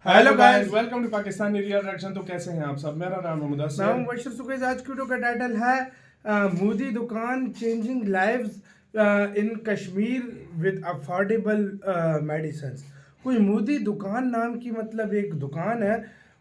Hello guys, welcome to Pakistani real reaction. तो कैसे हैं आप सब? मेरा नाम है मुदस्सिर। मैं हूं मुबशर सुकैज। आज की वीडियो का टाइटल है मोदी दुकान changing lives in Kashmir with affordable medicine. कोई मोदी दुकान नाम की मतलब एक दुकान है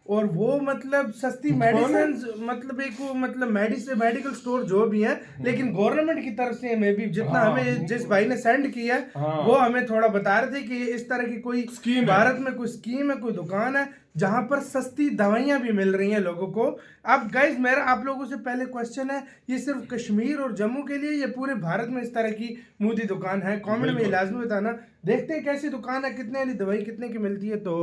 और वो मतलब सस्ती मेडिसिन मतलब एक वो मतलब मेडिकल स्टोर जो भी है, लेकिन गवर्नमेंट की तरफ से मे भी जितना हमें जिस भाई ने सेंड किया है वो हमें थोड़ा बता रहे थे कि इस तरह की कोई स्कीम भारत में कोई स्कीम है, कोई दुकान है जहां पर सस्ती दवाइयां भी मिल रही हैं लोगों को। अब गाइज मेरा आप लोगों से पहले क्वेश्चन है, ये सिर्फ कश्मीर और जम्मू के लिए या पूरे भारत में इस तरह की मोदी दुकान है? कमेंट में लाजमी बताना। देखते हैं कैसी दुकान है, कितने वाली दवाई कितने की मिलती है। तो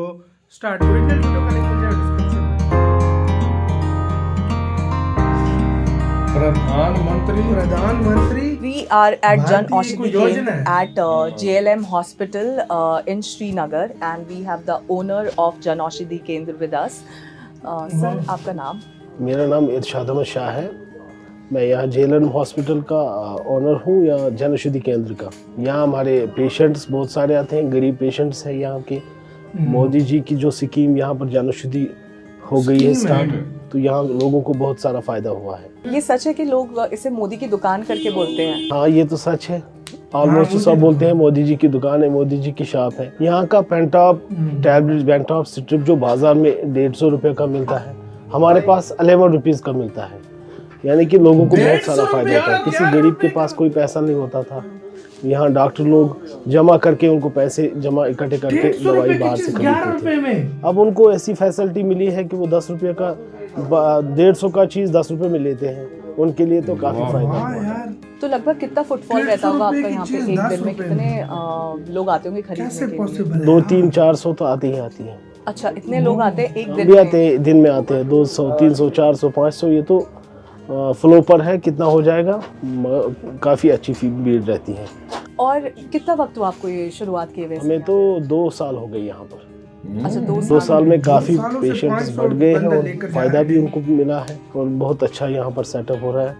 स्टार्ट। ओरिजिनल वीडियो का लिंक मिल जाएगा डिस्क्रिप्शन में। प्रधानमंत्री We are at Jan भारतीय Aushadhi कोई योजना Kendra है। at JLM Hospital in Srinagar, and we have the owner of Jan Aushadhi Kendra with us. Sir, आपका नाम? मेरा नाम इरशाद अहमद शाह है। मैं यहाँ जेएलएम हॉस्पिटल का ओनर हूँ, या जन औषधि केंद्र का। यहाँ हमारे पेशेंट्स बहुत सारे आते हैं, गरीब पेशेंट्स हैं यहाँ के। मोदी जी की जो स्कीम यहाँ पर जन औषधि हो गई है स्टार्ट, तो यहाँ लोगों को बहुत सारा फायदा हुआ है। ये सच है कि लोग इसे मोदी की दुकान करके बोलते हैं? हाँ, ये तो सच है। ऑलमोस्ट सब बोलते हैं मोदी जी की दुकान है, मोदी जी की शॉप है। यहाँ का पेंटॉप टैबलेट, पेंटॉप स्ट्रिप जो बाजार में 150 रुपये का मिलता है, हमारे पास 11 रुपीज़ का मिलता है। यानी कि लोगों को बहुत सारा फायदा होता है। किसी गरीब के पास कोई पैसा नहीं होता था, यहाँ डॉक्टर लोग जमा करके उनको पैसे जमा इकट्ठे करके दवाई बाहर से खरीदते थे। अब उनको ऐसी फैसिलिटी मिली है कि वो 10 रुपये का 150 का चीज़ 10 रुपये में लेते हैं। उनके लिए तो काफ़ी फायदा हुआ है। तो लगभग कितना फुटफॉल रहता होगा आपका यहाँ पे एक दिन में? कितने लोग आते होंगे खरीदने के लिए? 200-400 तो आती ही आती हैं। अच्छा, इतने लोग आते हैं एक दिन भी में? आते हैं, दिन में आते हैं 200, 300, 400, 500। ये तो फ्लो पर है, कितना हो जाएगा। काफ़ी अच्छी भीड़ रहती है। और कितना वक्त हुआ आपको ये शुरुआत किए हुए? हमें तो 2 साल हो गए यहाँ पर। अच्छा, 2 साल में काफ़ी पेशेंट्स बढ़ गए हैं और फायदा भी उनको मिला है, और बहुत अच्छा यहाँ पर सेटअप हो रहा है।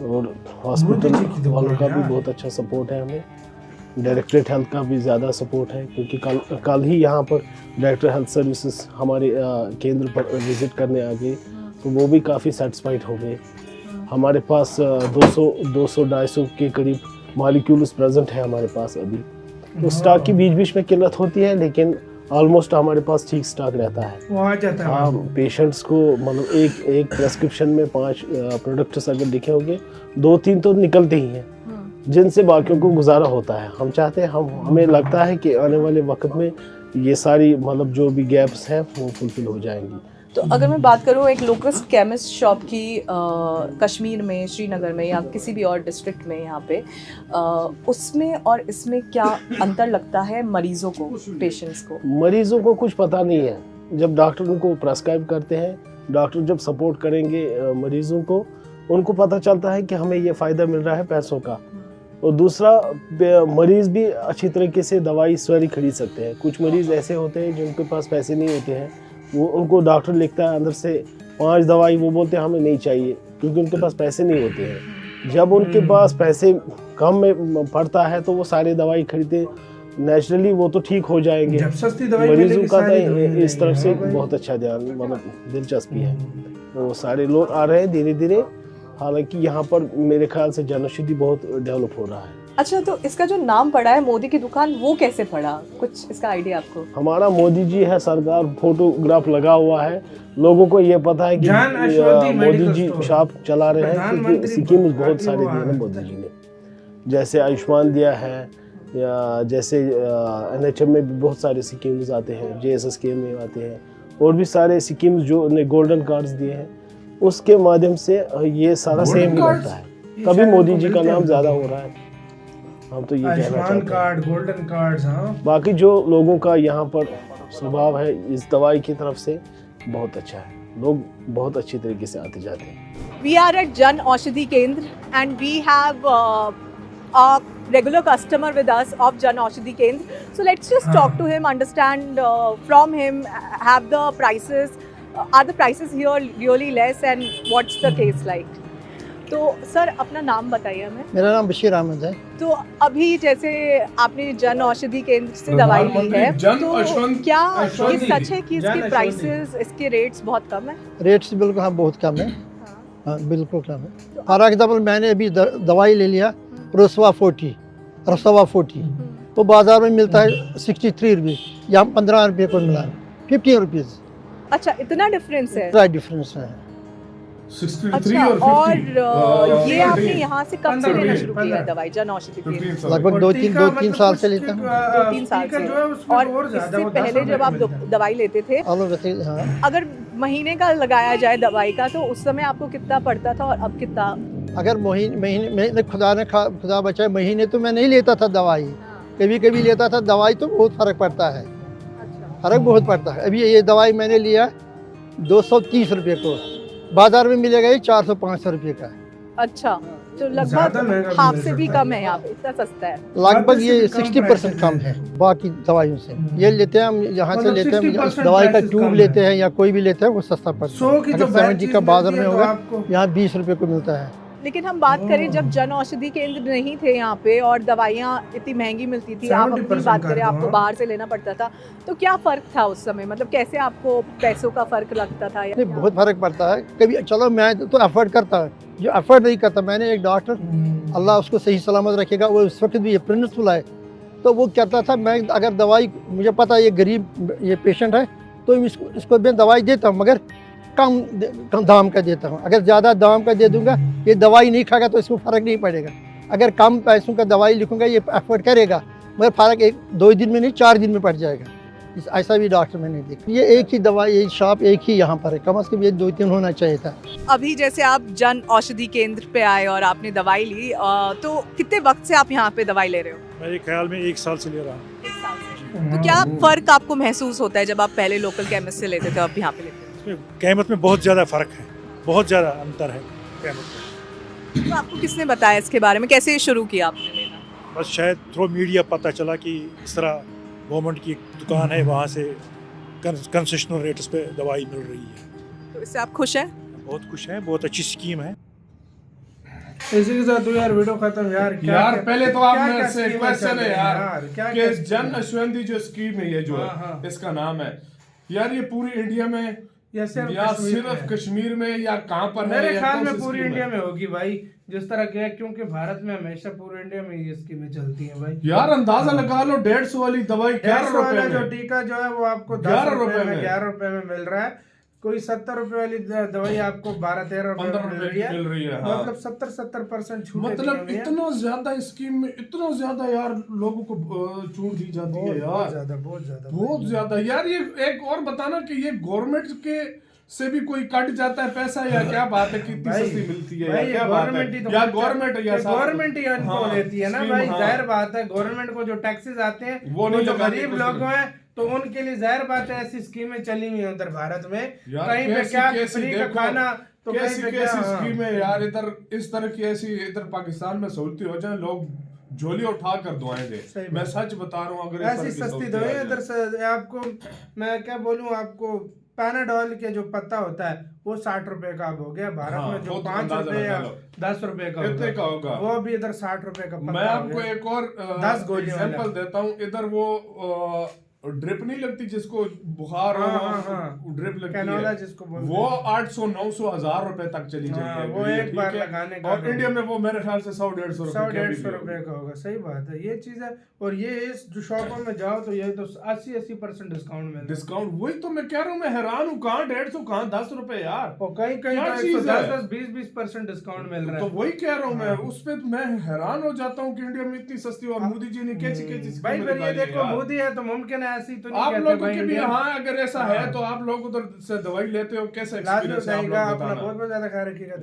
और हॉस्पिटल वालों का भी बहुत अच्छा सपोर्ट है हमें। डायरेक्टरेट हेल्थ का भी ज़्यादा सपोर्ट है, क्योंकि कल ही यहाँ पर डायरेक्टर हेल्थ सर्विसेज हमारे केंद्र पर विज़िट करने आ गए, तो वो भी काफ़ी सेटिस्फाइड हो गए। हमारे पास 200-250 के करीब मॉलिक्यूल्स प्रेजेंट है हमारे पास अभी। तो स्टॉक की बीच बीच में किल्लत होती है, लेकिन ऑलमोस्ट हमारे पास ठीक स्टॉक रहता है। वो आ जाता है। हाँ, पेशेंट्स को मतलब एक प्रेस्क्रिप्शन में 5 प्रोडक्ट्स अगर लिखे होंगे, 2-3 तो निकलते ही हैं, जिनसे बाकियों को गुजारा होता है। हम चाहते हैं, हमें लगता है कि आने वाले वक्त में ये सारी मतलब जो भी गैप्स हैं वो फुलफिल हो जाएंगी। तो अगर मैं बात करूँ एक लोकस्ट केमिस्ट शॉप की कश्मीर में, श्रीनगर में या किसी भी और डिस्ट्रिक्ट में यहाँ पे, उसमें और इसमें क्या अंतर लगता है मरीजों को, पेशेंट्स को? मरीजों को कुछ पता नहीं है। जब डॉक्टर उनको प्रेस्क्राइब करते हैं, डॉक्टर जब सपोर्ट करेंगे मरीजों को, उनको पता चलता है कि हमें ये फ़ायदा मिल रहा है पैसों का। और दूसरा, मरीज़ भी अच्छी तरीके से दवाई स्वयं खरीद सकते हैं। कुछ मरीज़ ऐसे होते हैं जिनके पास पैसे नहीं होते हैं, वो उनको डॉक्टर लिखता है अंदर से 5 दवाई, वो बोलते हैं हमें नहीं चाहिए, क्योंकि उनके पास पैसे नहीं होते हैं। जब उनके पास पैसे कम में पड़ता है तो वो सारे दवाई खरीदते, नेचुरली वो तो ठीक हो जाएंगे। जब सस्ती दवाई मरीजों का तो इस तरफ से बहुत अच्छा ध्यान मतलब दिलचस्पी है। वो सारे लोग आ रहे हैं धीरे धीरे। हालांकि यहाँ पर मेरे ख्याल से जन औषधि बहुत डेवलप हो रहा है। अच्छा, तो इसका जो नाम पड़ा है मोदी की दुकान, वो कैसे पड़ा? कुछ इसका आइडिया आपको? हमारा मोदी जी है, सरकार फोटोग्राफ लगा हुआ है, लोगों को ये पता है कि मोदी जी शॉप चला रहे हैं, क्योंकि स्कीम बहुत सारे दिए हैं मोदी जी ने। जैसे आयुष्मान दिया है, या जैसे NHM में भी बहुत सारे स्कीम्स आते हैं, JSS में आते हैं, और भी सारे स्कीम्स जो ने गोल्डन कार्ड्स दिए हैं, उसके माध्यम से ये सारा सेम ही लगता है। तभी मोदी जी का नाम ज़्यादा हो रहा है। हम तो ये कहना चाहते हैं। Card, golden cards. हाँ, बाकी जो लोगों का यहाँ पर स्वभाव है इस दवाई की तरफ से बहुत अच्छा है। लोग बहुत अच्छी तरीके से आते जाते हैं। We are at Jan Aushadhi Kendra and we have a regular customer with us of Jan Aushadhi Kendra. So let's just talk to him, understand from him, have the prices, are the prices here really less and what's the case like? तो sir अपना नाम बताइए हमें। मेरा नाम बशीर अहमद है। तो अभी जैसे आपने जन औषधि केंद्र से दवाई ली है, तो क्या ये सच है कि इसके प्राइसेस, इसके रेट्स बहुत कम है? रेट्स बिल्कुल हाँ बहुत कम है। हाँ बिल्कुल कम है। फॉर एग्जाम्पल मैंने अभी दवाई ले लिया रसवा 40 तो बाजार में मिलता है 63 रुपये, यहाँ 15 रुपये को मिला है, 50 रुपीज़। अच्छा इतना डिफरेंस है? इतना डिफरेंस है। 63 अच्छा, और 50 और ये आपने यहाँ से कब से लेना शुरू किया दवाई जन औषधि केंद्र? लगभग 2-3 साल से लेता हूँ। 2-3 साल से। और इससे पहले जब आप दवाई लेते थे, हाँ। अगर महीने का लगाया जाए दवाई का, तो उस समय आपको कितना पड़ता था और अब कितना? अगर महीने खुदा बचाए महीने तो मैं नहीं लेता था दवाई, कभी कभी लेता था दवाई, तो बहुत फर्क पड़ता है। फर्क बहुत पड़ता है। अभी ये दवाई मैंने लिया 230 रुपये को, बाजार में मिलेगा ये 400-500 रुपये का। अच्छा, तो लगभग हाफ से भी कम है यहाँ पे, इतना सस्ता है। लगभग ये 60% कम है बाकी दवाइयों से। ये लेते हैं हम, यहाँ से लेते हैं, दवाई का ट्यूब लेते हैं या कोई भी लेते हैं, वो सस्ता पड़ता है। अगर 70 का बाजार में होगा, यहाँ 20 रुपये को मिलता है। लेकिन हम बात करें जब जन औषधि केंद्र नहीं थे यहाँ पे और दवाइयाँ इतनी महंगी मिलती थी, आप अपनी बात करें आपको बाहर से लेना पड़ता था, तो क्या फर्क था उस समय? मतलब कैसे आपको पैसों का फर्क लगता था? नहीं, बहुत फर्क पड़ता है। कभी चलो मैं तो अफोर्ड करता है, जो अफोर्ड नहीं करता, मैंने एक डॉक्टर, अल्लाह उसको सही सलामत रखेगा, वो उस वक्त भी ये प्रिंसिपल है, तो वो कहता था मैं अगर दवाई, मुझे पता है ये गरीब ये पेशेंट है, तो इसको मैं दवाई देता हूँ, मगर कम दाम का देता हूँ। अगर ज़्यादा दाम का दे दूंगा, ये दवाई नहीं खाएगा तो इसको फ़र्क नहीं पड़ेगा। अगर कम पैसों का दवाई लिखूंगा, ये अफोर्ड करेगा, मगर फ़र्क 1-2 दिन में नहीं, 4 दिन में पड़ जाएगा। ऐसा भी डॉक्टर मैंने देखा। ये एक ही दवाई, ये शॉप एक ही यहाँ पर है, कम से कम ये 2-3 होना चाहिए था। अभी जैसे आप जन औषधि केंद्र पे आए और आपने दवाई ली, तो कितने वक्त से आप यहाँ पे दवाई ले रहे हो? मेरे ख्याल में 1 साल से ले रहा हूँ। 1 साल से। तो क्या फर्क आपको महसूस होता है जब आप पहले लोकल केमिस्ट से लेते थे, अब यहाँ पे लेते हो? कीमत में बहुत ज़्यादा फ़र्क है, बहुत ज़्यादा अंतर है कीमत में। तो आपको किसने बताया इसके बारे में, कैसे शुरू किया आपने लेना? बस शायद थ्रू मीडिया पता चला कि इस तरह गवर्नमेंट की एक दुकान है, वहाँ से कंसेशनल रेट्स पे दवाई मिल रही है। तो इससे आप खुश हैं? बहुत खुश हैं, बहुत अच्छी स्कीम है। इसी के साथ तो यार वीडियो खत्म यार। यार पहले तो आप मेरे से क्वेश्चन है यार कि जन औषधि जो स्कीम है, ये जो है इसका नाम है यार, ये पूरी इंडिया में या सिर्फ कश्मीर में या कहाँ पर है? मेरे ख्याल में पूरी इंडिया में होगी भाई, जिस तरह के है, क्योंकि भारत में हमेशा पूरे इंडिया में ये स्कीमें चलती हैं भाई। यार अंदाजा लगा लो, 150 वाली दवाई 11 रुपए में, जो टीका जो है वो आपको 11 रुपए में, 11 रुपए में मिल रहा है। कोई 70 रुपए वाली दवाई आपको 12-13 रुपए में मिल रही है। मतलब 70% छूट, मतलब इतना ज्यादा स्कीम में इतना ज्यादा यार लोगों को छूट दी जाती है यार, बहुत ज्यादा यार। ये एक और बताना कि ये गवर्नमेंट के से भी कोई कट जाता है पैसा या क्या बात है? कितनी सस्ती मिलती है या क्या बात है? या गवर्नमेंट ही इनको देती है ना भाई, जाहिर बात है। गवर्नमेंट को जो टैक्सेस आते हैं वो जो गरीब लोग हैं, तो उनके लिए जाहिर बात है ऐसी स्कीमें चली हुई है उधर भारत में। कहीं पे क्या फ्री का खाना, तो कैसी स्कीमें यार, इधर इस तरह की ऐसी इधर पाकिस्तान में सहूलती हो जाए, लोग झोली उठा कर दुआएं दे। मैं सच बता रहा हूँ, अगर ऐसी सस्ती दवाई इधर से आपको, मैं क्या बोलूँ आपको, पैनाडोल के जो पत्ता होता है वो 60 रुपए का अब हो गया भारत में, जो 5 रुपए या 10 रुपए का होगा, वो भी इधर 60 रुपए का पत्ता। मैं आपको एक और 10 गोली एग्जांपल देता हूँ। इधर वो ड्रिप नहीं लगती जिसको बुखार ड्रिप लगती है, जिसको वो 800-900-1000 रुपए तक चली जाती है, वो एक बार लगाने का। और इंडिया में वो मेरे ख्याल से 100-150 रुपए का होगा। सही बात है, ये चीज है। और ये इस जो शॉपों में जाओ तो ये तो 80% डिस्काउंट में, डिस्काउंट। वही तो मैं कह रहा हूँ, मैं हैरान हूँ, कहाँ 150 कहाँ 10 रुपए यार, और कहीं 10-20% डिस्काउंट मिल रहा है। तो वही कह रहा हूँ मैं, उस पे मैं हैरान हो जाता हूँ कि इंडिया में इतनी सस्ती, और मोदी जी ने कैसी भाई फिर ये देखो, मोदी है तो मुमकिन है, ऐसी तो नहीं आप कहते लोगों के भी। हाँ, अगर ऐसा है तो आप लोग उधर से दवाई लेते हो, कैसे एक्सपीरियंस है आप लोग बताना। अपना बहुत ज्यादा ख्याल रखिएगा।